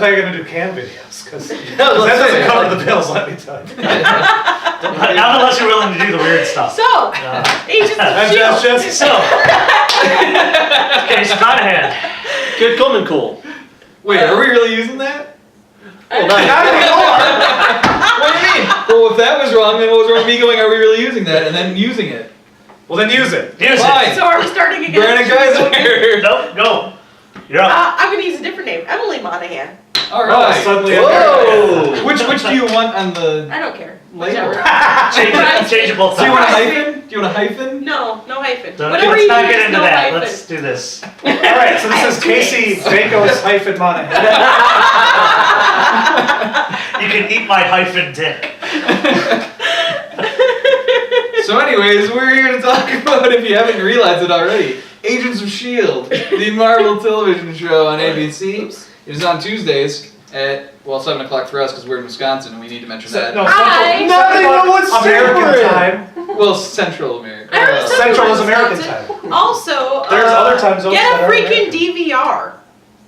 thought you were going to do cam videos, because that doesn't cover the bills, let me tell you. Not unless you're willing to do the weird stuff. So, Agents of S.H.I.E.L.D. So, okay, so Monahan. Good, cool, and cool. Wait, are we really using that? Well, not What do you mean? Well, if that was wrong, then what was wrong with me going, are we really using that, and then using it? Well, then use it. Use Fine. it. So are we starting again? Brandon Geyser. Nope, go. You're up. I'm going to use a different name. Emily Monahan. All right. Suddenly Whoa! Which do you want on the I don't care. label? Whichever. Change it both Do you want a times. hyphen? Do you want a hyphen? No hyphen. So Whatever let's you not use, get into no that. hyphen. Let's do this. Alright, so I this have is two Casey names. Baco's hyphen Monahan. You can eat my hyphen dick. So anyways, we're here to talk about, if you haven't realized it already, Agents of S.H.I.E.L.D., the Marvel television show on ABC. It is on Tuesdays at, 7 o'clock for us because we're in Wisconsin and we need to mention that. No, Hi. Not even what's American time. Well, Central America. I already said Central we're is in American Wisconsin. time. Also, There's other time zones get that a are freaking American. DVR.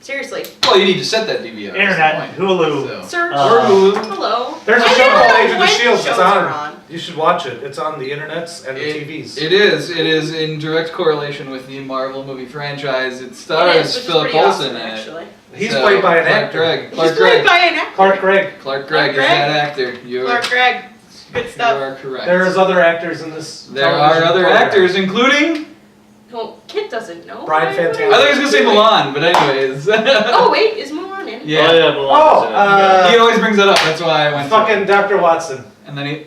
Seriously. Well, you need to set that DVR. Internet, Hulu. So. Search. Or Hulu. Hello. There's a I show never called know Agents of when S.H.I.E.L.D. shows It's are on. You should watch it. It's on the internets and the TVs. It is. It is in direct correlation with the Marvel movie franchise. It stars It is, which is Philip pretty Coulson awesome, in it. actually. He's played by an Clark actor. Gregg. He's Clark played Gregg. by an actor. Clark Gregg. Clark Gregg is Gregg? that actor. Clark Gregg. Good You stuff. are correct. There's other actors in this. There are television other program. actors, including. Well, Kit doesn't know. Brian Why would Fantastic. I thought he was gonna say Milan, but anyways. Oh wait, is Mulan in? Yeah. Oh, yeah, Milan's in it. He always brings that up. That's why I went. Fucking Dr. Watson. And then he.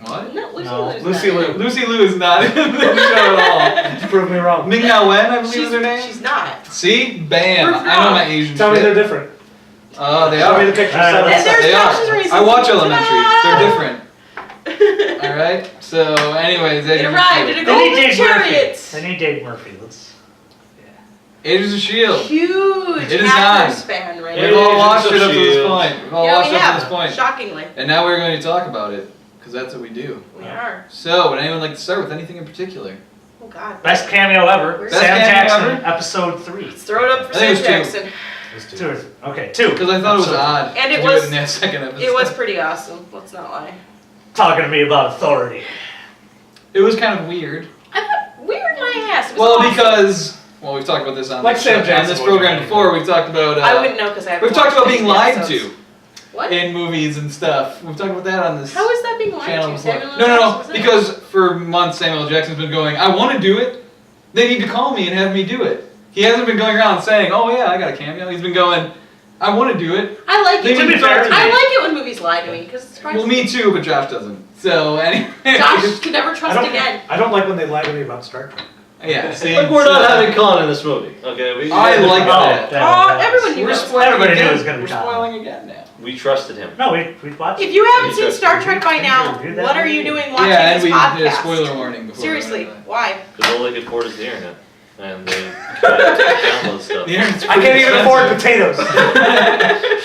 What? No, Lucy No. Liu's Lucy not in Liu. it. Lucy Liu is not in the show at all. Prove me wrong. Ming Na Wen, I believe is her name. She's not. See? Bam. Prove I know wrong. my Asian Tell me shit. they're different. They Show me are. the picture. And side by And side. there's They Josh's are. races. I watch Elementary. They're different. different. Alright? So, anyways, It Agents of arrived S.H.I.E.L.D. at a They need golden Dave chariots. Murphy. They need Dave Murphy. Let's. Agents of S.H.I.E.L.D. Huge It is Hackers on. fan right We've now. all watched it Agents up of to this S.H.I.E.L.D. point. We've all Yeah, watched we it up to this have. point. Shockingly. And now we're going to talk about it. Because that's what we do. We are. So, would anyone like to start with anything in particular? Oh God. Best cameo ever. Best Sam cameo Jackson, ever? episode 3. Let's throw it up for I think Sam it was Jackson. Okay, 2. Because I thought it was Episode odd And to it do was- it in that second episode. It was pretty awesome. Let's not lie. Talking to me about authority. It was kind of weird. I thought weird my ass. It was Well, awesome. because we've talked about this on, Like this, Sam on Jackson this would program do. before. We've talked about I wouldn't know because I haven't we've talked about watched being any lied episodes. to What? in movies and stuff. We've talked about that on this How is that being lied channel to? before. Samuel L. No, Jackson was in it? because for months Samuel L. Jackson's been going, I want to do it. They need to call me and have me do it. He hasn't been going around saying, oh yeah, I got a cameo. He's been going, I want to do it. I like They it. need When, to talk to me. I like it when movies lie to me because it's Well, me too, but Josh doesn't. So anyway. Josh can never I trust don't, again. I don't like when they lie to me about Star Trek. Yeah, see, Like, we're not so- having Colin in this movie, okay? I like that. Everyone knew We're that was spoiling Everybody knew again. it was gonna be We're Colin. spoiling again now. We trusted him. No, we watched If you haven't You seen just- Star Trek by now, reviewed that what are movie. you doing watching Yeah, and this we podcast? did a spoiler warning before. Seriously, why? Because all they could afford is the internet. And they download stuff. The internet's I pretty can't even afford expensive. potatoes.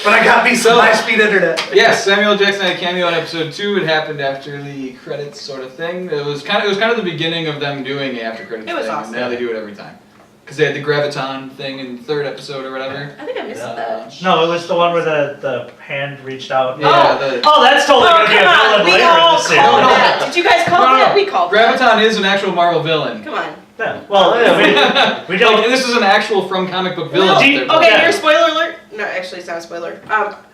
But I got me some high-speed internet. Yes, Samuel Jackson had a cameo in episode 2. It happened after the credits sort of thing. It was kind of the beginning of them doing the after credits It was thing. awesome. And now they do it every time. Because they had the graviton thing in the 3rd episode or whatever. I think I missed that. No, it was the one where the hand reached out. Yeah, Oh, that's totally Oh, gonna be a come on. villain We later in all the series. called No, no. that. Did you guys call that? We called that. Graviton is an actual Marvel villain. Come on. Yeah. Well, yeah, we don't. Like, this is an actual from comic book villain. Well, that they're- okay, Yeah. here's spoiler alert. No, actually, it's not a spoiler.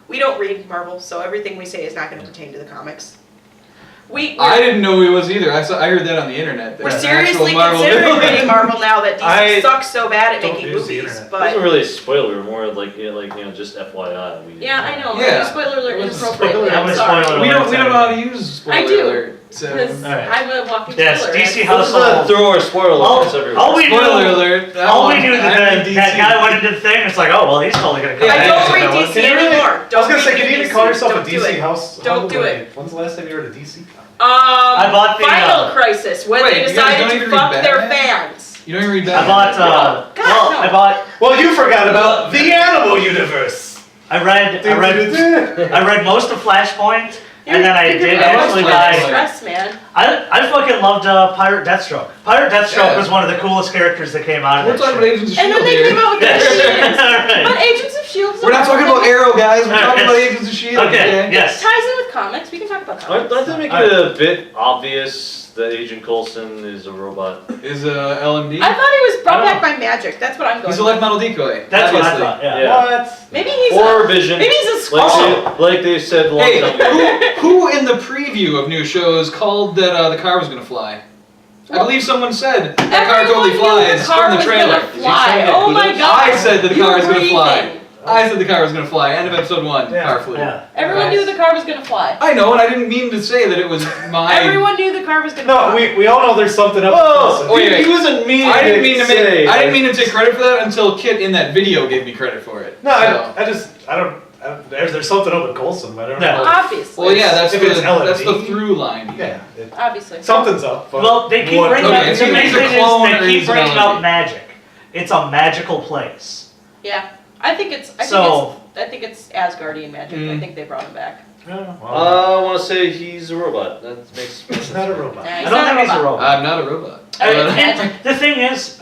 We don't read Marvel, so everything we say is not going to pertain to the comics. I didn't know he was either. I heard that on the internet. that We're an actual seriously Marvel considering villain. reading Marvel now that DC I sucks so bad at don't making use the movies. internet. It But wasn't really a spoiler, more like just FYI. yeah, I know. Yeah. Spoiler alert It was a inappropriately. spoiler. I'm That was sorry. spoiler. We don't know how to use spoiler I do. alert. So. Because Alright. I'm a walking Yes, spoiler. DC alert. Let's not throw our spoiler alerts everywhere. All we Spoiler knew. alert. All we knew I'm that in that DC. guy went into the thing. It's like, oh well, he's totally gonna come. Yeah, I back. don't So read that was- DC Can you really- anymore. I was Don't gonna say, read can you even DC. call yourself Don't a do DC it. house? Don't do it. When's the last time you were at a DC con? I bought the, Final Crisis, when Wait, they you guys decided don't to even read fuck their Batman? fans. You don't even read I Batman. bought. God, Well, no. I bought. Well, you forgot about the animal universe. I read most of Flashpoint, and then I did I actually watched buy. Flashpoint. Stress, man. I fucking loved Pirate Deathstroke. Pirate Deathstroke Yeah. was one of the coolest characters that came out of We're that talking about shit. Agents of And then S.H.I.E.L.D. they came here. out with the machines. Right. But Agents of S.H.I.E.L.D. We're not talking about Arrow, guys. We're talking about Agents of S.H.I.E.L.D. Okay, yes. Ties in with comics. We can talk about comics. Aren't they making it a bit obvious that Agent Coulson is a robot? Is LMD? I thought he was brought back by magic. That's what I'm going He's a with. light metal decoy. That's what I obviously. thought, yeah. Yeah. What? Maybe he's Or a Vision. Maybe he's a skull. Like they said a long Hey, time ago. who in the preview of new shows called that the car was gonna fly? I believe someone said that car totally flies from the trailer. Was gonna fly. Oh my god. I said that the car is gonna fly. breathing. I said the car was gonna fly. End of episode 1. Yeah. Car flew. Yeah. Everyone knew the car was gonna fly. I know, and I didn't mean to say that it was my. Everyone knew the car was gonna No, fly. we all know there's something up. Oh, wait, wait. he wasn't mean. I didn't mean to say. I didn't mean to take credit for that until Kit in that video gave me credit for it. No, So. I don't. There's something up with Coulson, but I don't No. know. Obviously. Well, yeah, that's If the it's LMD. that's the through line. Yeah, Obviously. something's up. But Well, they keep what- bringing okay, up, so the main he's a thing is clone or they keep he's an bringing LMD? up magic. It's a magical place. Yeah. I think it's Asgardian magic. I think they brought him back. I want to say he's a robot. That makes He's sense. not a robot. Yeah, I he's don't not think he's a robot. I'm not a robot. And the thing is,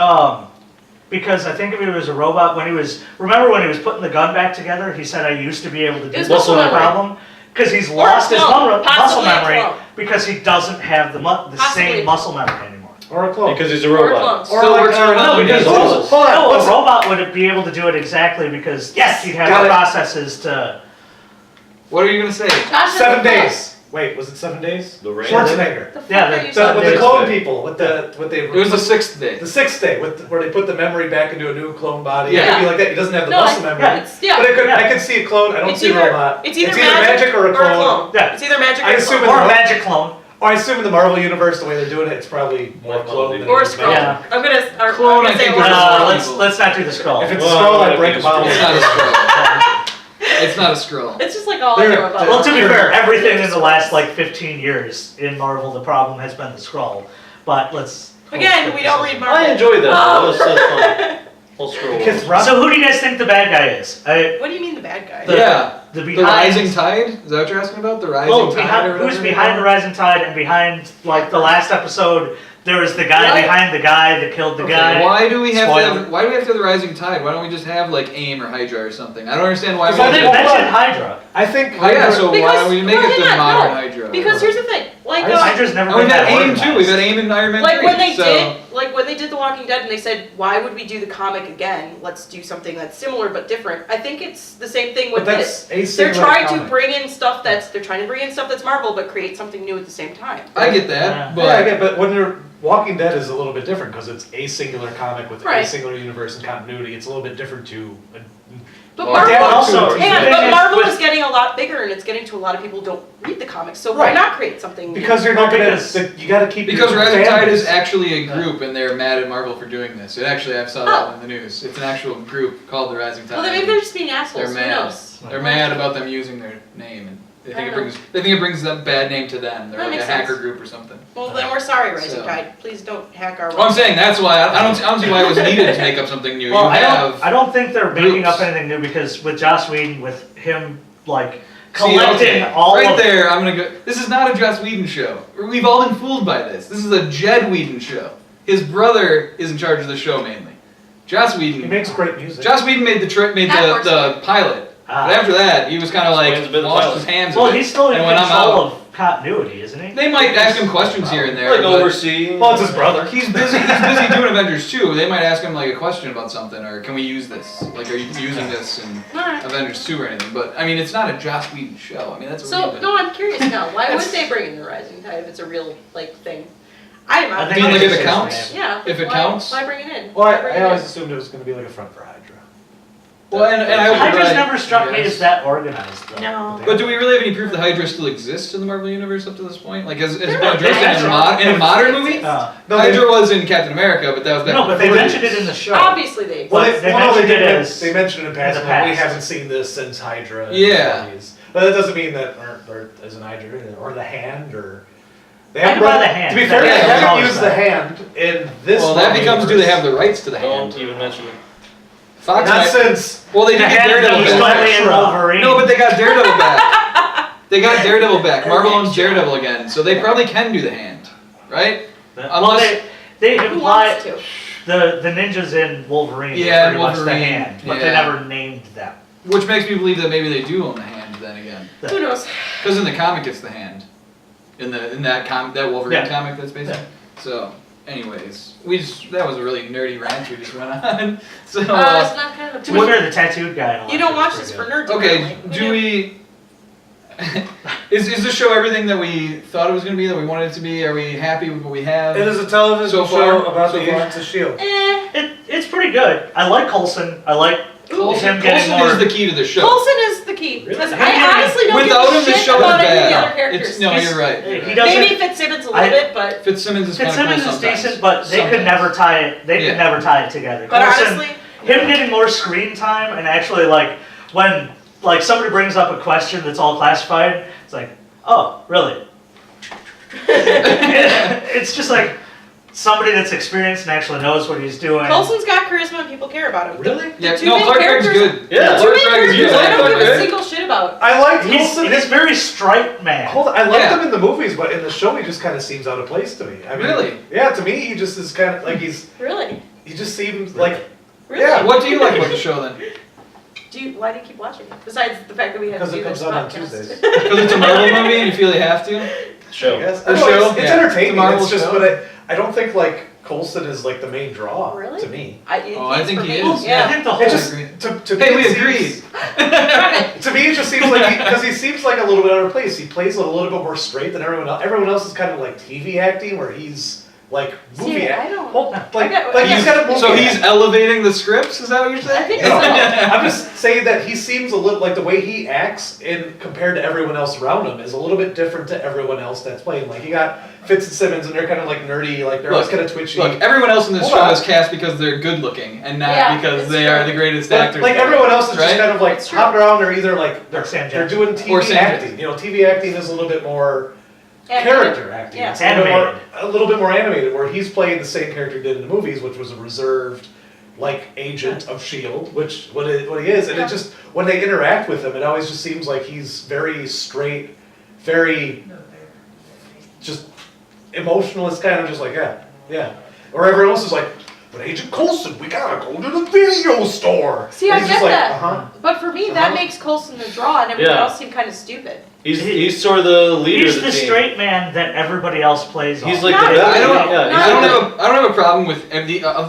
because I think if he was a robot, remember when he was putting the gun back together, he said, I used to be able to do It was this, muscle no memory. problem. Because he's Or a lost his clone. muscle Possibly a memory clone. because he doesn't have the Possibly. same muscle memory anymore. Or a clone. Because he's a Or robot. clones. Or Still like, works for No, because because Hold on, no, what's- a robot would be able to do it exactly because yes, he'd have Got the it. processes to. What are you gonna say? Josh is 7 the clone. days. Wait, was it 7 days? The rain. Schwarzenegger. The fuck Yeah, are the- you So, talking with the days. clone people, with they. It was the 6th day. The 6th day, where they put the memory back into a new clone body. Yeah. It could be like that. He doesn't have the No, muscle memory. It's, yeah. But Yeah. I could see a clone. I don't It's see either, a robot. It's either magic or a clone. Yeah. It's either magic I or a assume clone. Or a magic clone. Or I assume in the Marvel universe, the way they're doing it, it's probably more clone than Or a it is scroll. magic. Yeah. I'm gonna Clone, I say think, or is a a scroll. scroll. Let's not do the scroll. If it's Well, a scroll, I I'd break a think bottle. It's not a scroll. It's not a scroll. It's just like all I They're- know about. Well, to be Marvel. fair, everything in the last like 15 years in Marvel, the problem has been the scroll. But let's. Again, we don't read Marvel. I enjoyed that. That Oh. was so fun. Whole scroll. Because Rob- So who do you guys think the bad guy is? What do you mean the bad guy? Yeah. The The behind. rising tide? Is that what you're asking about? The rising Oh, tide? or who's whatever? behind the rising tide and behind like the last episode? There was the guy Why- behind the guy that killed the Okay, guy. why do we have Spoiler. to have, why do we have to have the rising tide? Why don't we just have like AIM or Hydra or something? I don't understand why we Well, have they to. mentioned Hydra. I think. Oh yeah, so why don't we make it the hang on, modern no. Hydra? Because here's the thing, like Hydra's never And we've been had that AIM organized. too. We've had AIM in Iron Man 3. like when they so. did The Walking Dead and they said, why would we do the comic again? Let's do something that's similar but different. I think it's the same thing with But this. that's a They're singular trying to comic. bring in stuff that's Marvel but create something new at the same time. I get that, Yeah. but Yeah, I get, but when you're Walking Dead is a little bit different because it's a singular comic with a Right. singular universe and continuity. It's a little bit different to. But Well, Marvel, yeah, also, too. hang on, the thing but is Marvel with- is getting a lot bigger and it's getting to a lot of people who don't read the comics. So why Right. not create something new? Because you're not gonna. Because- You got to keep. because your Rising fan Tide base. is actually a group, and they're mad at Marvel for doing this. It actually, I saw that in the news. It's an actual group called the Rising Tide. Well, then maybe they're just being assholes. They're Who mad. knows? They're mad about them using their name, and they I think it don't know. brings that bad name to them. They're That like a makes hacker sense. group or something. Well, then we're sorry, Rising So- Tide. Please don't hack our. Well, I'm saying that's why I don't see why it was needed to make up something new. Well, you I have don't think they're making groups. up anything new because with Joss Whedon, with him like See, collecting okay, all right of there. I'm gonna go. This is not a Joss Whedon show. We've all been fooled by this. This is a Jed Whedon show. His brother is in charge of the show mainly. Joss Whedon. He makes great music. Joss Whedon made That works. the pilot. Ah. But after that, he was kind of like Explains a bit of washed pilot. his hands. Well, of it. he's still in And when I'm control out- of continuity, isn't he? They might ask him questions here and there. Like but overseeing. Well, it's his brother. He's busy. He's busy doing Avengers 2. They might ask him like a question about something, or can we use this? Like, are you using this in Alright. Avengers 2 or anything? But I mean, it's not a Joss Whedon show. I mean, that's So really no, I'm curious now. Why would That's- they bring in the Rising Tide if it's a real like thing? I am I out. think mean, like, it's if it his counts? name. Yeah. If it why, counts? Why bring it in? Well, Why bring I it always in? assumed it was going to be like a front for Hydra. Well, and I would Hydra's right, never struck me yes. as that organized though. No. But do we really have any proof that Hydra still exists in the Marvel Universe up to this point? Like, has it been They're not- addressed they in a modern movie? No, Hydra was in Captain America, but that was back No, but they before mentioned this. it in the show. Obviously they exist. Well, But they no, mentioned did it men- as they mentioned it in in the passing. Like, we past. haven't seen this since Hydra. in Yeah. the 40s. But that doesn't mean that, or as an Hydra, or the hand, or they I can haven't buy brought- the hand. To be fair, That they hand was haven't always used the there. hand in this. Well, that Marvel becomes, do they universe. have the rights to the hand? Don't even mention it. Fox Not might- since. Well, they The did get hand Daredevil was back. slightly in Wolverine. No, but they got Daredevil back. They got Daredevil back. Marvel owns Daredevil again, so they probably can do the hand, right? Well, Unless- they Who imply wants to? the ninjas in Wolverine Yeah, were pretty much the Wolverine, hand, but they yeah. never named them. Which makes me believe that maybe they do own the hand then again. Who knows? Because in the comic it's the hand. In that Wolverine Yeah. comic that's based on. So, anyways, that was a really nerdy rant we just went on. So, It's not kind of. To be fair, the tattooed guy. You don't watch this for nerds. okay, apparently. do we? Is this show everything that we thought it was going to be? That we wanted it to be? Are we happy with what we have? It is a television So show far, about so the far. Agents of S.H.I.E.L.D. It's pretty good. I like Coulson. I like him getting Coulson more. is the key to the show. Coulson is the key. Because Really? I honestly don't Without him, give the a shit show is about any of the bad. other characters. No, He's- you're right. He doesn't. Maybe Fitzsimmons a little bit, but Fitzsimmons is kind of cool Fitzsimmons is sometimes. decent, but they could Sometimes. never tie it. They Yeah. could never tie it together. but Coulson, honestly, him getting more screen time and actually like when like somebody brings up a question that's all classified, it's like, oh, really? It's just like somebody that's experienced and actually knows what he's doing. Coulson's got charisma and people care about him. Really? Yeah, two no, main Clark Greg's characters- good. Yeah, Two Clark main Gregg is characters good. I don't Clark give a Gregg. single shit about. I liked He's Coulson. very straight man. Hold on, I liked Yeah. him in the movies, but in the show he just kind of seems out of place to me. I mean, Really? Yeah, to me he just is kind of like Really? he just seems like Really? Yeah. What do you like about the show then? Why do you keep watching it? Besides the fact that we have to because do it comes this out on podcast. Tuesdays. Because it's a Marvel movie and you feel you have to? I Show. guess. The I don't know, show? It's Yeah. entertaining. It's a Marvel It's just, show. but I don't think like Coulson is like the main draw Really? to me. I think he is, I Yeah. think the whole It just agree. to me Hey, we it seems- agreed. To me, it just seems like because he seems like a little bit out of place. He plays a little bit more straight than everyone else. Everyone else is kind of like TV acting, where he's like movie See, I acting. don't. Like, I like he's got a movie. So he's act. elevating the scripts, is that what you're saying? I think No, so. I'm just saying that he seems a little like the way he acts in compared to everyone else around him is a little bit different to everyone else that's playing. Like you got Fitz and Simmons, and they're kind of like nerdy, like they're always kind of twitchy. Look, everyone else in this Hold show on. is cast because they're good looking and not Yeah, because it's they true. are the greatest But, actors. like everyone else is just Right? kind of like It's true. hopping around. They're either like Like Sam they're Jackson. doing Or TV Sam acting. You know, TV acting is a little bit more And- character acting. Yeah. It's a Animated. little bit more animated, where he's playing the same character he did in the movies, which was a reserved, like agent of S.H.I.E.L.D., which what he is, and Yeah. it just when they interact with him, it always just seems like he's very straight, very just emotional. It's kind of just like yeah, or everyone else is like, but Agent Coulson, we gotta go to the video store. See, And I he's get just like, that. uh-huh. But for me, that Uh-huh. makes Coulson the draw, and everyone Yeah. else seemed kind of stupid. He's sort of the leader He's of the the team. straight man that everybody else plays He's off. like Not the really. I don't, yeah, Not I don't really. have a problem with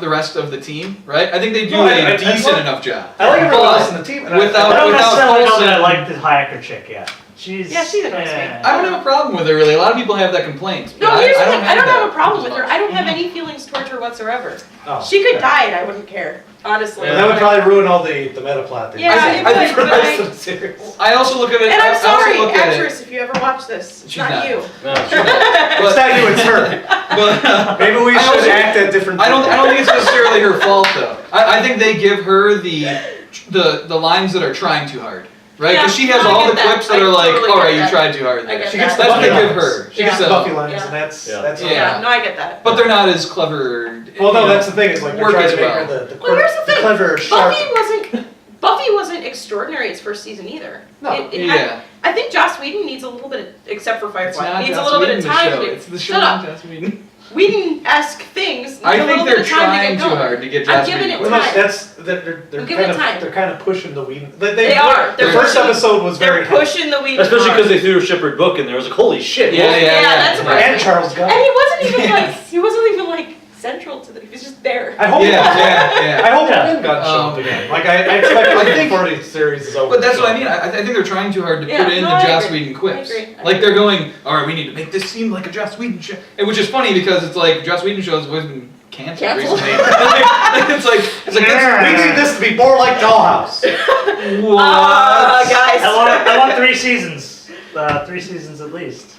the rest of the team, right? I think they do No, a I decent like- enough job. I like everyone But else in the team, and without- I don't without necessarily know that I Coulson- like the hacker chick yet. She's Yeah, she's a nice eh. I don't have a problem with her really. A lot of people have that complaint. No, but here's the thing. I don't that have a problem as with her. much. I don't have any feelings towards her whatsoever. Oh, She could okay. die, and I wouldn't care. Honestly. Yeah. That would probably ruin all the meta plot. that you Yeah, said. it I would, think For but the rest of the series. I also look at it. And I'm I also sorry, look at it- actress, if you ever watch this. It's She's not, not. you. No, It's not you, it's her. But Maybe we I should also- act at different. I don't think it's necessarily her fault though. I think they give her the lines that are trying too hard. Right? Because Yeah, she has no, I all get the that. clips that I are like, totally all get right, you that. tried too hard I there. get She gets that. the That's what they Buffy give lines. her. She Yeah. gets The a, Buffy lines, Yeah. and that's Yeah. that's. Yeah. Yeah, no, I get that. but they're not as clever. Well, no, you know. that's the thing. Is like they're Work trying as to make well. her the Well, here's the thing. clever, sharp. Buffy wasn't extraordinary its first season either. No. It had, Yeah. I think Joss Whedon needs a little bit, of, except for It's Firefly, not needs Joss a little bit Whedon, of time the show. to It's the show. shut up. Joss Whedon. Whedon-esque things. I need a think little they're bit of time to trying get too going. hard to get I'm Joss giving Whedon. it Well, time. they're I'm giving kind it time. of they're kind of pushing the Whedon. They are. The They're first pushing- episode was very They're pushing the Whedon especially hard. because they threw a Shepard book in there. I was like, holy shit. Yeah, what? yeah, that's yeah. right. and Charles Gunn. And he wasn't even like central to the. He was just there. I hope. Yeah. I hope Yeah. Ben got shown Um, again. Like I expect I the think- 40 series is over. But that's what I mean. I think they're trying too hard to Yeah, put in no, the I Joss agree. Whedon quips. I agree. Like they're going, all right, we need to make this seem like a Joss Whedon show, which is funny because it's like Joss Whedon shows have always been canceled Canceled? recently. it's like We need this to be more like Dollhouse. what? Guys. I want 3 seasons. 3 seasons at least.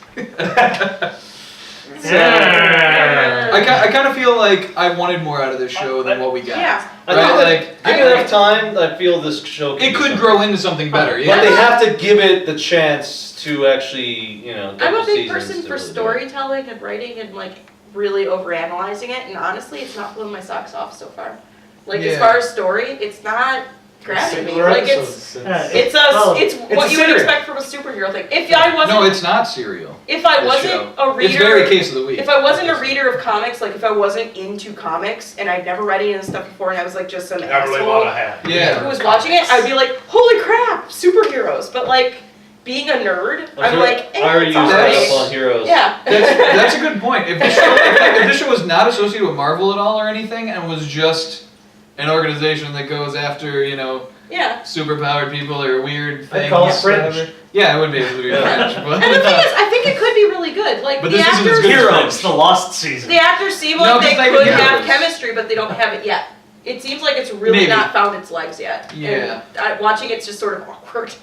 Yeah. I kind of feel like I wanted more out of this show than what we got. Yeah. I Right, think like, that given enough time, I feel this show can It do could something. grow into something better. But Yeah. they have to give it the chance to actually, you know, I'm couple a big seasons person to for really do it. storytelling and writing and like really overanalyzing it, and honestly, it's not blown my socks off so far. Like as Yeah. far as story, it's not grabbing me. Singular Like episodes. it's well, it's it's what a you would serial. expect from a superhero thing. If I wasn't, No, it's not Serial. if I the wasn't show. a reader, It's very case of the week. if I wasn't a reader of comics, like if I wasn't into comics and I'd never read any of the stuff before, and I was like just some I really asshole want to have. Yeah. who was watching it, I'd be like, holy crap, superheroes. But like being a nerd, I'm like, I already it's used alright. that up on Heroes. Yeah. That's a good point. If this show was not associated with Marvel at all or anything, and was just an organization that goes after, you know, Yeah. superpowered people or weird things. I'd call it Fringe. whatever. Yeah, it would be able to be Yeah. Fringe, but And the thing is, I think it could be really good. Like But the this isn't as actors, good as Heroes, the lost season. the actors seem No, like just they like could Heroes. have chemistry, but they don't have it yet. It seems like it's really Maybe. not found its legs yet. Yeah. And watching it's just sort of awkward.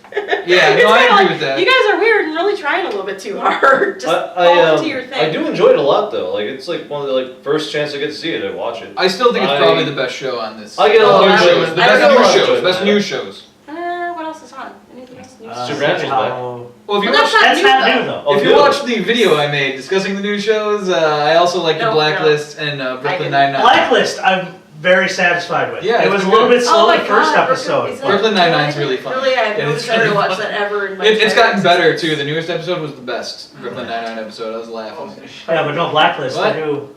Yeah, It's no, I kinda agree like, with that. You guys are weird and really trying a little bit too hard. Just fall into your thing. I do enjoy it a lot though. Like it's like one of the like first chance I get to see it, I watch it. I still think it's I- probably the best show on this. I get a lot Oh, of I enjoyment. would- The I best don't new know. shows. Best new shows. What else is on? Anything else? News? Supernatural's back. Well, if you Well, watch, that's That's new, not though. new though. Oh, if you good. watch the video I made discussing the new shows, I also like No, The Blacklist and Brooklyn didn't. Nine-Nine. Blacklist, I'm very satisfied with. Yeah, it it's was a pretty little good. bit slow my the first God, episode. is that Brooklyn good? Nine-Nine's really fun. Really, I've Yeah, never it's tried to really watch fun. that ever in my It's gotten entire better existence. too. The newest episode was the best Brooklyn Nine-Nine episode. I was laughing. Yeah, but no Blacklist. What? I do.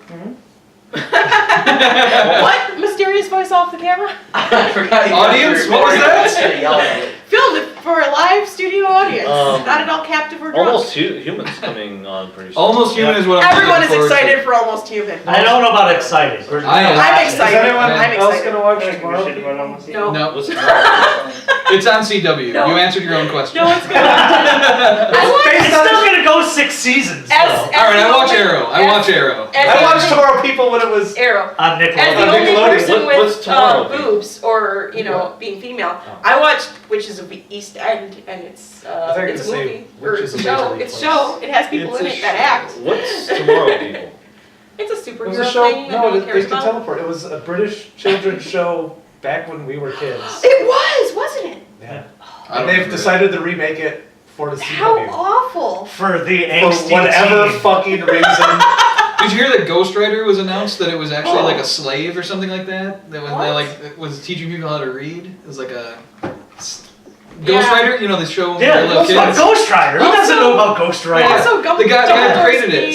What? Mysterious voice off the camera? I forgot you Audience, guys what was were that? recording. Yelling at it. Filmed it for a live studio audience. Um, Not at all captive or drunk. Almost humans coming on pretty soon. Almost Human is what I'm Everyone is looking forward to. excited for Almost Human. I don't know about excited. We're I am. I'm watching. excited. Is anyone I'm else excited. gonna watch tomorrow? No. No, What's tomorrow? it's on CW. No. You answered your own question. No, it's good. I It's watched still gonna go 6 seasons. As- though. All right, I watch As- Arrow. I watch Arrow. as- I watched Tomorrow People when it was. Arrow. On As the Nickelodeon. only Nickelodeon. person What's with tomorrow be? boobs or being female, I watched Witches of the East End, and it's I thought you were it's a gonna say movie or Witches of show. Waverly It's Place. show. It has people It's in a it that show. act. What's tomorrow, people? It's a It was superhero a show. thing that no No, one they cares could about. teleport. It was a British children's show back when we were kids. It was, wasn't it? Yeah. I don't And they've remember decided to remake it for the How CW. awful! For the For angsty whatever teen. fucking reason. that. Did you hear that Ghost Rider was announced? That it was actually like a slave or something like that. That was What? it was teaching people how to read. It was like a Ghost Yeah. Rider. You know the show when Yeah, they little about kids. Ghost Rider. Who doesn't know about Ghost Rider? Also, The guy who Dumbledore's created it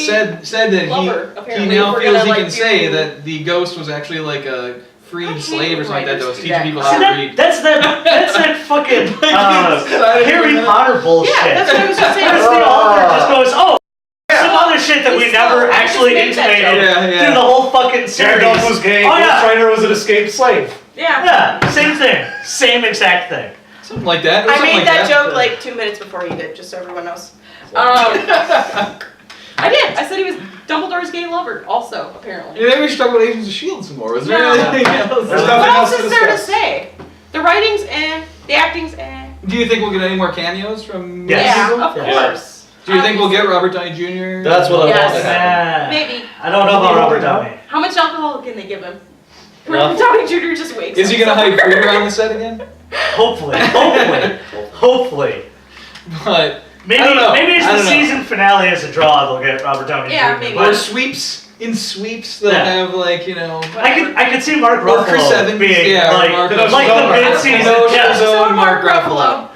the said that lover, he apparently, now we're feels gonna, he like, can say do- that the ghost was actually like a I freed hate slave or something like that that was writers do teaching that. people See, how to that, read. that's that fucking Excited Harry for that. Potter bullshit. Yeah, that's what I was just saying. Because the author just goes, oh, some other shit that He we still- never he just actually made that intimated joke. Yeah, yeah. through the whole fucking series. Gandalf was gay. Oh, Ghost yeah. Rider was an escaped slave. Yeah. Yeah, same thing. Same exact thing. Something like that. It was I something made like that joke like 2 minutes before you did, just so everyone knows. I did. I said he was Dumbledore's gay lover, also, apparently. Yeah, maybe we should talk about Agents of S.H.I.E.L.D. some more. Was there No. anything else? There's What nothing else else to is there to discuss. say? The writing's the acting's Do you think we'll get any more cameos from? Yes. Yeah, people? of Yeah. course. Do you think we'll get Robert Downey Jr.? That's what I Yes. want to happen. Maybe. I don't know about Robert Downey. How much alcohol can they give him? Enough. Robert Downey Jr. just wakes Is he gonna up hide somewhere. food around the set again? Hopefully. Hopefully. But Maybe, I don't know. maybe it's I the don't know. season finale as a draw. They'll get Robert Downey Yeah, Jr. maybe. or But sweeps in sweeps they'll Yeah. have like you know. I could see Mark Or Chris Ruffalo Evans, being yeah, or like, Mark Ruffalo. like the Mark mid-season, Ruffalo. yeah, So Mark Ruffalo.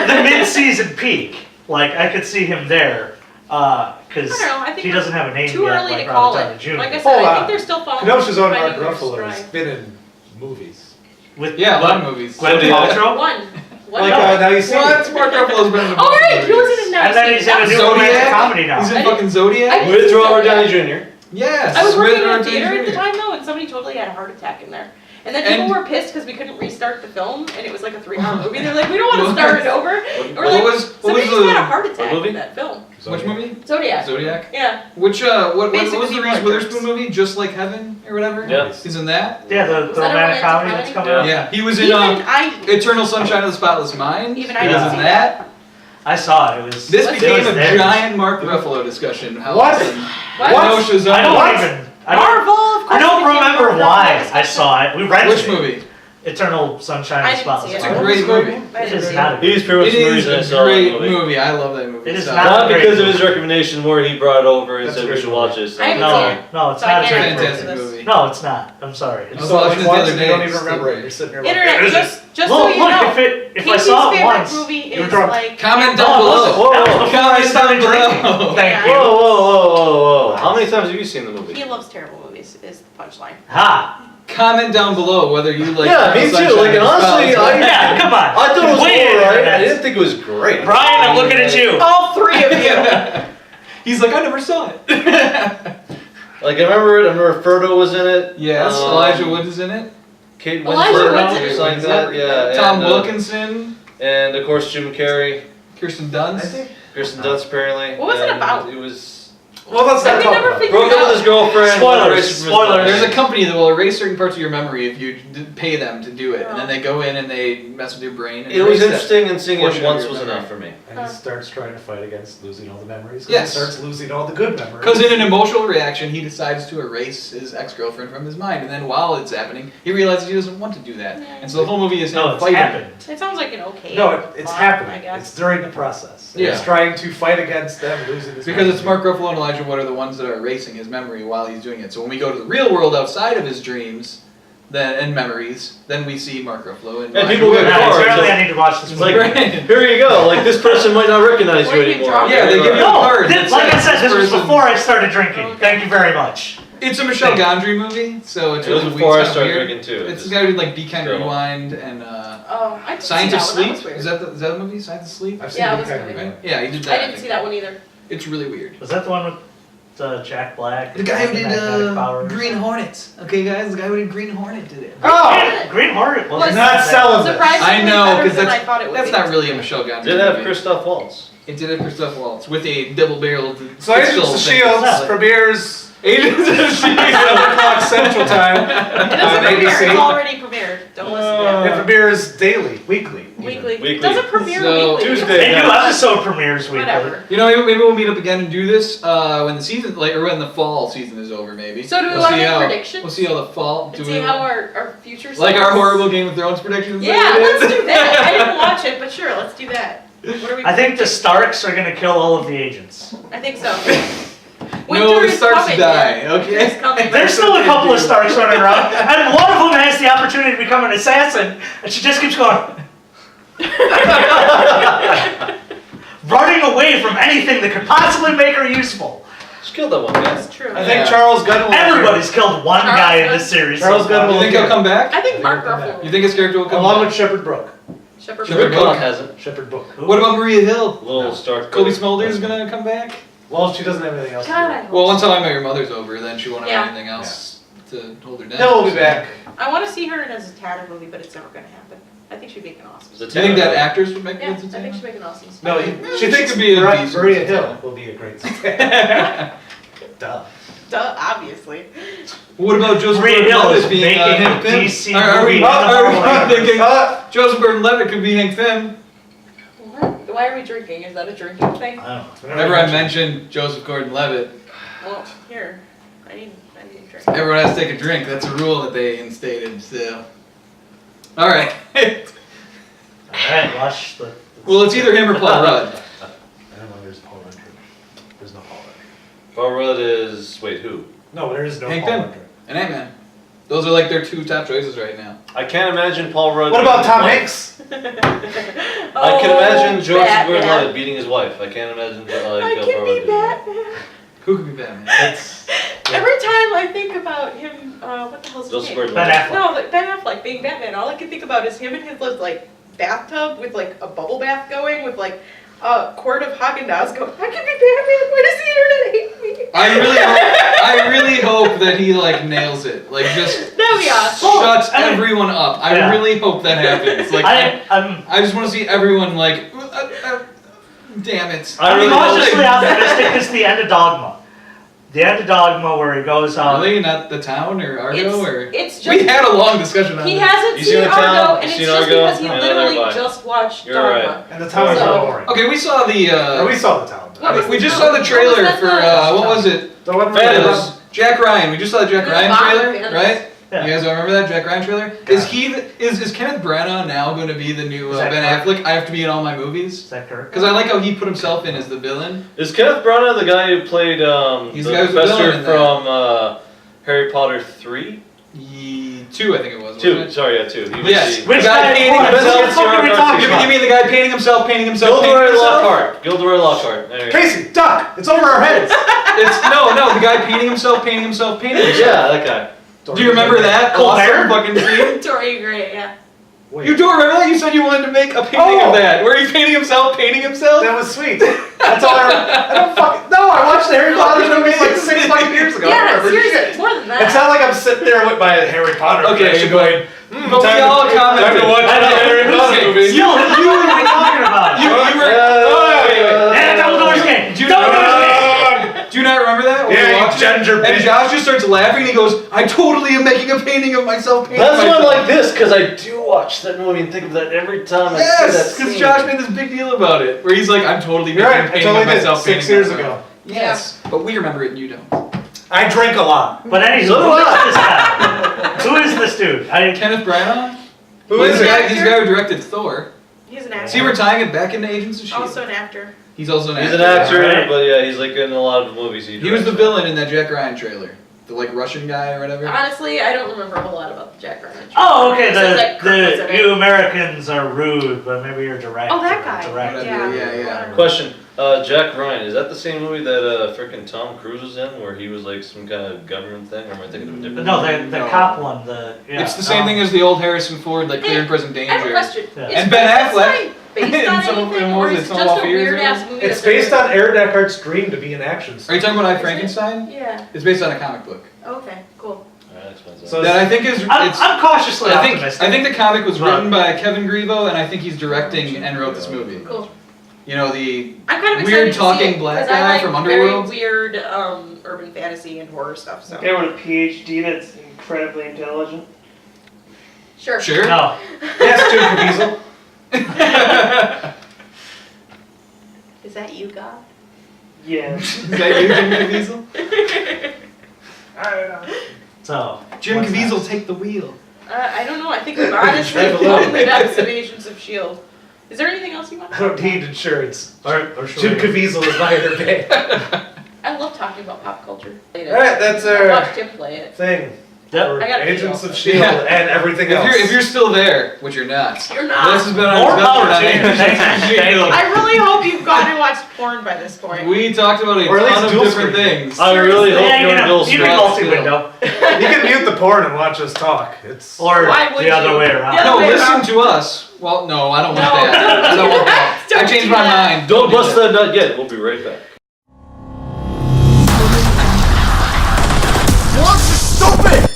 the mid-season peak. Like I could see him there, because I don't know, I think he doesn't have a name Too yet, early like to call Robert Downey it. Jr. Like I Hold said, I on. think they're still following. Kenosha's own Mark finding their Ruffalo has stride. been in movies. With Yeah, a lot of movies. Gwen Paltrow. One. Like, no. now you see. What? Mark Ruffalo's been in a Oh bunch of right, he was in movies. it now. And then he's in a new Zodiac? romantic comedy now. He's in I fucking I Zodiac. didn't With see Robert Zodiac. Downey Jr. Yes. I was with working in a Robert Downey theater at the Jr. time though, and somebody totally had a heart attack in there. And then And- people were pissed because we couldn't restart the film, and it was like a 3-hour movie. They're like, we don't want to start it over. Or What like, was somebody just the had a heart attack movie? in that film. which movie? Zodiac. Zodiac. Yeah. Which what was Basically the Reese like Witherspoon Turks. movie? Just Like Heaven or whatever. Yeah. He's in that. Yeah, the Was that a romantic romantic comedy that's comedy? coming out. Yeah. He was in Even I didn't. Eternal Sunshine of the Spotless Mind. Even he I was didn't in see that. I saw it. It was. This it became was a there. giant Mark Ruffalo discussion. How What? often What? Kenosha's I don't own- even. I don't, Marvel, of course. I don't it became remember Marvel why I discussion. saw it. We rented Which it. movie? Eternal Sunshine I of the didn't Spotless see it. It's a Mind. great movie. I It didn't is see not a He's pretty much It the is reason I a saw great the movie. movie. I love that movie. It is so. not- Not Great because of movie. his recommendation where he brought it over and That's said a we great should movie. watch this. I haven't No, seen it. no, it's So I not a can't great answer Fantastic movie. this. movie. No, it's not. I'm sorry. You I was saw it watching it the once other and day. you don't even It's remember it. stupid. You're sitting here like, Internet, "Is it?" just Look, so you look, know. if I Casey's saw it favorite once, movie you were is drunk. like Comment No, down it below. wasn't. That was before I Comment started down drinking. below. Thank Yeah. you. Whoa, whoa, whoa, whoa, whoa. How many times have you seen the movie? he loves terrible movies. Is the punchline. Ha! Comment down below whether you like. Yeah, me Sunshine too. Like, of the honestly, Spotless Mind. Yeah, come on. I thought it was Way alright. internet. I didn't think it was great. Brian, I'm looking at you. All three of you. He's like, I never saw it. Like, I remember it. I remember Frodo was in it. Yes, Elijah Wood is in it. Kate Elijah Winslet, Wood's in it. something like that. Yeah. Tom and, Wilkinson, And of course Jim Carrey, Kirsten I Dunst. think. Kirsten Dunst apparently. What was it and about? It was Well, let's I not could talk never about it. figure broke it up with his out. girlfriend. Spoilers, went racing from his spoilers. mother. There's a company that will erase certain parts of your memory if you pay them to do it, and then they go in and they mess with your brain. And It was erase that. interesting, and seeing portion it of once your was memory. enough for me. And he starts trying to fight against losing all the memories. 'Cause Yes. He starts losing all the good memories. Because in an emotional reaction, he decides to erase his ex-girlfriend from his mind, and then while it's happening, he realizes he doesn't want to do that, and so the whole movie is No, him it's fighting. happened. It sounds like an okay. No, it's plot, happening. I guess. It's during the process. Yeah. It's trying to fight against them losing this Because it's memory. Mark Ruffalo and Elijah Wood are the ones that are erasing his memory while he's doing it. So when we go to the real world outside of his dreams, then and memories, then we see Mark Ruffalo and And Elijah people Wood. get Yeah, cards. apparently I need to watch this It's movie. like, here you go. Like, this person might not recognize Or you you can anymore. draw Yeah, they give you a No, card. that like I says said, this was person- before I started drinking. Okay. Thank you very much. It's a Michel Gondry movie, so it's It was really before I weird. started weird. drinking too. It's the guy who did like Be Kind Still. Rewind and Oh, I didn't Science see of that one. That Sleep. was weird. Is that a movie? Science of Sleep. I've seen Yeah, it Be was Kind good. Rewind. Yeah, he did that. I didn't see that one either. It's really weird. Was that the one with Jack Black? The guy who did Magnetic Powers? Green Hornet. Okay, guys, the guy who did Green Hornet did it. Oh! Yeah, Green Hornet Was wasn't not that bad. selling this. Surprisingly I know, better because than I thought it would that's be. not really a Michel Gondry Did have movie. Christoph Waltz. It did have Christoph Waltz with a double-barreled So Agents pistol of thing. S.H.I.E.L.D. Yeah. premieres Agents of S.H.I.E.L.D. 7 o'clock Central Time It on doesn't premiere. It's ABC. already premiered. Don't listen to It premieres daily, weekly. it. even. Weekly. Weekly. Doesn't premiere So- weekly. Tuesday. A new episode premieres weekly. Whatever. You know, maybe we'll meet up again and do this when the season, like, or when the fall season is over, maybe. So do we We'll wanna see make how- predictions? We'll see how the fall. And Do see we how our future like our selves- horrible Game of Thrones predictions? Yeah, that we did? let's do that. I didn't watch it, but sure, let's do that. What are we? I think the Starks are gonna kill all of the agents. I think so. No, the is Starks coming, die, man. okay? Winter is coming. There's still a couple of Starks running around, and one of them has the opportunity to become an assassin, and she just keeps going. Running away from anything that could possibly make her useful. Just killed that one guy. That's true. I think Yeah. Charles Gunn will Everybody's killed one Charles guy in Gunn. this series. Charles so Gunn far. You will- think he'll come back? I think I Mark think we'll come Ruffalo. You think his character will come along back? with Shepherd Brook. Shepherd Shepherd Brook. Brook. hasn't. Shepherd Brook. What about Maria Hill? Little Stark. Kobe Smolder's gonna come back? Well, she doesn't have anything else. God, to I do. hope Well, so. once How I Met Your Mother's over, then she won't have Yeah. anything else to hold her down. He'll be back. I want to see her in a Zatanna movie, but it's never going to happen. I think she'd make an awesome. Do you think that actress would make Yeah, a I good think Zatanna? she'd make an awesome. No, She she thinks could be a Maria decent Hill Zatanna. will be a great Zatanna. Duh. Duh, obviously. What about Joseph Maria Hill Gordon-Levitt is being making Hank a Pym? DC Are we movie. not thinking Uh, Joseph Gordon-Levitt could be Hank Pym? What? Why are we drinking? Is that a drinking thing? I don't know. Whenever I mention Joseph Gordon-Levitt, Well, here. I need a drink. everyone has to take a drink. That's a rule that they instated, so. Alright. Alright, watch the. Well, it's either him or Paul Rudd. I don't know. There's Paul Rudd. There's no Paul Rudd. Paul Rudd is. Wait, who? No, there is no Hank Paul Pym. Rudd. And Ant-Man. Those are like their two top choices right now. I can't imagine Paul Rudd. What about beating Tom his wife. Hanks? I can imagine Joseph Batman. Gordon-Levitt beating his wife. I can't imagine I Paul can Rudd be doing that. Batman. Who could be Batman? It's Every time I think about him, what the hell's his Joseph name? Gordon-Levitt. Ben Affleck. No, like Ben Affleck being Batman. All I can think about is him in his like bathtub with like a bubble bath going with like a quart of Haagen-Dazs going. I can be Batman. Why does the internet hate me? I really hope that he like nails it. Like just That'd be awesome. shuts everyone up. I Yeah. really hope that happens. Like I'm I just want to see everyone like, damn it. I really cautiously hope- optimistic is the end of Dogma. The end of Dogma where he goes Really? Not the town or Argo or? It's just We had a long discussion on he this. hasn't You seen seen The Town? Argo, and You it's seen just Argo? because he Yeah, literally neither have I. just watched You're Dogma. right. And the town is So- real boring. Okay, we saw the. Or we saw the town. What was We the just town? saw the What trailer was that for the- what was it? The one Phantoms. where Jack Ryan. We just saw the Jack The Ryan Bond trailer, Phantoms. right? Yeah. You guys don't remember that Jack Ryan trailer? Is Kenneth Branagh now going to be the new Is that Ben correct? Affleck? I have to be in all my movies. Is that correct? Because I like how he put himself in as the villain. Is Kenneth Branagh the guy who played He's the the guy who's the villain professor in from Harry Potter 3? 2, I think it was. Two. Wasn't it? Sorry, yeah, 2. He was Yes. the- Which The guy guy? painting What the himself. fuck are we talking You about? mean the guy painting himself, painting himself? Gilderoy himself? Lockhart. Gilderoy Lockhart. There you go. Casey, duck! It's over our heads! It's no, the guy painting himself, painting himself, painting himself. Yeah, that guy. Do you remember that? Colbert? Awesome fucking scene. Dorian Gray, yeah. Wait, You don't remember that? You said you wanted to make a painting Oh. of that. Where he's painting himself, painting himself? that was sweet. That's all I don't fucking. No, I watched the Harry Potter movies like 6 fucking years ago. I don't Yeah, remember seriously, shit. more than that. It's not like I'm sitting there with my Harry Potter Okay, collection but- going, But we all commented. time to watch I know. the Harry Potter Okay. movie. You what are we talking about? You were. And Dumbledore's game. Do you Dumbledore's game. Do you not remember that? When we Yeah, you watched it? ginger And bitch. Josh just starts laughing and he goes, I totally am making a painting of myself painting That's why I'm myself. like this, because I do watch that movie and think of that every time I see that Yes, because scene. Josh made this big deal about it. Where he's like, I'm totally You're making right, a I painting totally of did myself 6 painting years myself. ago. Yes, but we remember it and you don't. I drink a lot. But anyway, So do who is I. this guy? Who is this dude? Kenneth Branagh? Who He's is the it? guy, he's the guy who directed Thor. He's an actor. See, we're tying it back into Agents of S.H.I.E.L.D. Also an actor. He's also an He's actor. an actor, Alright. but yeah, he's like in a lot of movies he He was the directs. villain in that Jack Ryan trailer. The like Russian guy or whatever. Honestly, I don't remember a whole lot about the Jack Ryan. Oh, okay. Except that Kirk was in it. You Americans are rude, but maybe you're direct. Oh, that guy. Direct. Whatever, yeah. Question, Jack Ryan, is that the same movie that frickin' Tom Cruise was in, where he was like some kind of government thing, or am I thinking of a different No, movie? the No. cop one. Yeah, It's the same thing as the old Harrison Ford, like Clear and Present I have a Danger. question. Yeah. Is And Ben Affleck. Frankenstein based In on some of anything, them, or was is it it Some just Off a Ears or weird ass movie? It's that they're based on Aaron Eckhart's dream to be an action Are star. you talking about I Is it? Frankenstein? Yeah. It's based on a comic book. Okay. Cool. Alright, that explains that. So That I think is I'm cautiously I think optimistic. the comic was But- written by Kevin Grievo, and I think he's directing and wrote this movie. Cool. You know the I'm kind of Weird excited talking to see it, black 'cause guy I like from Underworld? Very weird urban fantasy and horror stuff. So Guy with a PhD that's incredibly intelligent. sure. sure. No. Yes, Jim Caviezel. Is that you, God? Yeah. Is that you, Jim Caviezel? So. Jim what's Caviezel, next? take the wheel. I don't know. I think we've honestly Drive blown alone. the depths of Agents of S.H.I.E.L.D. Is there anything else you want? I don't need insurance. Or should Jim we- Caviezel is neither pay. I love talking about pop culture. Alright, that's I our watched him play it. thing. Yep. For I gotta pee Agents also. of S.H.I.E.L.D. Yeah. and everything else. If you're still there, which you're not. You're not. This has been More our power discussion to you. on Agents of Thank you. S.H.I.E.L.D. I really hope you've gone and watched porn by this point. We talked about a Or at least ton of dual different screen. things. I really hope Yeah, you're you dual can screen. multi-window. You can mute the porn and watch us talk. It's Or Why would the other you? way around. Yeah. No, Wait, listen to us. Well, no, I don't want No, that. I don't want that. don't I changed do my that. mind. Don't do bust that nut yet, we'll be right back. Stupid!